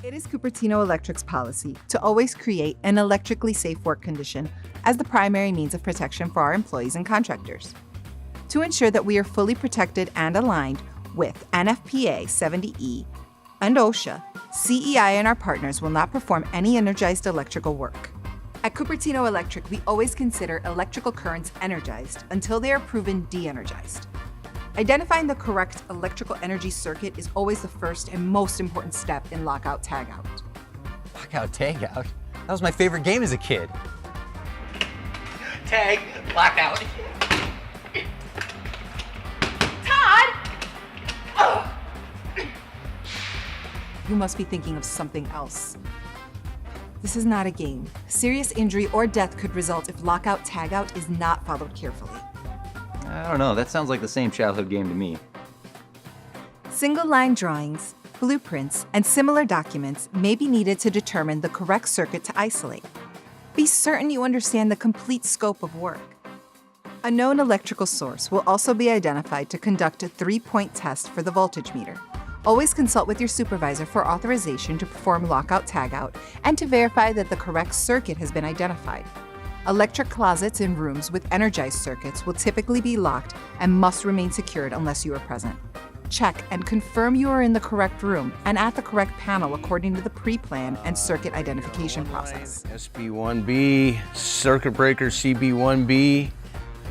It is Cupertino Electric's policy to always create an electrically safe work condition as the primary means of protection for our employees and contractors. To ensure that we are fully protected and aligned with NFPA 70E and OSHA, CEI and our partners will not perform any energized electrical work. At Cupertino Electric, we always consider electrical currents energized until they are proven de-energized. Identifying the correct electrical energy circuit is always the first and most important step in Lockout Tagout. Lockout Tagout? That was my favorite game as a kid. Tag, lockout. Todd! Oh. You must be thinking of something else. This is not a game. Serious injury or death could result if Lockout Tagout is not followed carefully. I don't know, that sounds like the same childhood game to me. Single-line drawings, blueprints, and similar documents may be needed to determine the correct circuit to isolate. Be certain you understand the complete scope of work. A known electrical source will also be identified to conduct a 3-point test for the voltage meter. Always consult with your supervisor for authorization to perform Lockout Tagout and to verify that the correct circuit has been identified. Electric closets in rooms with energized circuits will typically be locked and must remain secured unless you are present. Check and confirm you are in the correct room and at the correct panel according to the pre-plan and circuit identification process. SB1B, circuit breaker CB1B.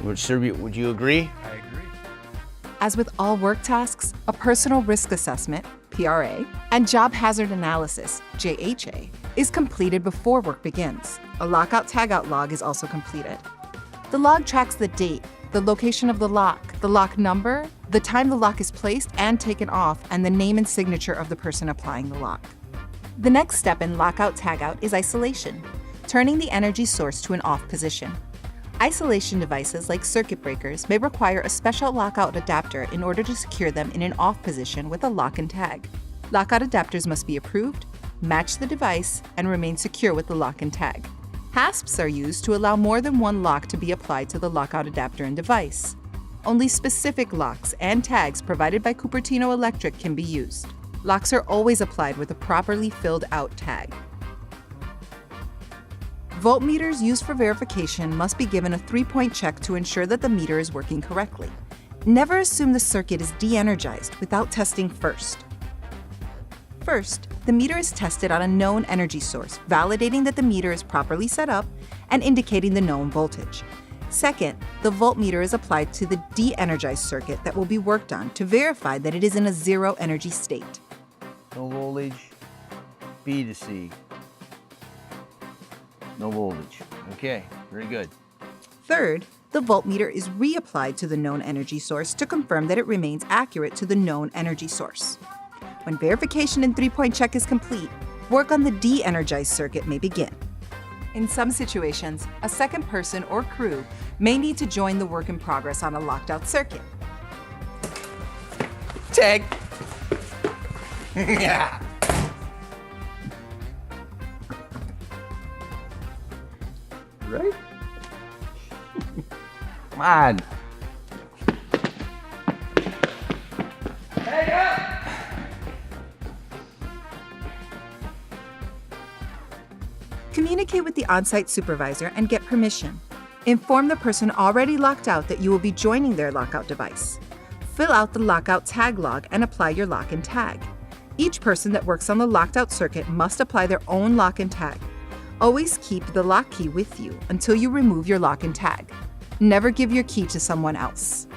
Would you agree? I agree. As with all work tasks, a personal risk assessment, PRA, and job hazard analysis, JHA, is completed before work begins. A Lockout Tagout log is also completed. The log tracks the date, the location of the lock number, the time the lock is placed and taken off, and the name and signature of the person applying the lock. The next step in Lockout Tagout is isolation, turning the energy source to an off position. Isolation devices like circuit breakers may require a special lockout adapter in order to secure them in an off position with a lock and tag. Lockout adapters must be approved, match the device, and remain secure with the lock and tag. Hasps are used to allow more than one lock to be applied to the lockout adapter and device. Only specific locks and tags provided by Cupertino Electric can be used. Locks are always applied with a properly filled out tag. Voltmeters used for verification must be given a 3-point check to ensure that the meter is working correctly. Never assume the circuit is de-energized without testing first. First, the meter is tested on a known energy source, validating that the meter is properly set up and indicating the known voltage. Second, the voltmeter is applied to the de-energized circuit that will be worked on to verify that it is in a zero energy state. No voltage, B to C. No voltage. Okay, very good. Third, the voltmeter is reapplied to the known energy source to confirm that it remains accurate to the known energy source. When verification and 3-point check is complete, work on the de-energized circuit may begin. In some situations, a second person or crew may need to join the work in progress on a locked out circuit. Tag! Yeah! Right? Come on! Communicate with the on-site supervisor and get permission. Inform the person already locked out that you will be joining their lockout device. Fill out the lockout tag log and apply your lock and tag. Each person that works on the locked out circuit must apply their own lock and tag. Always keep the lock key with you until you remove your lock and tag. Never give your key to someone else.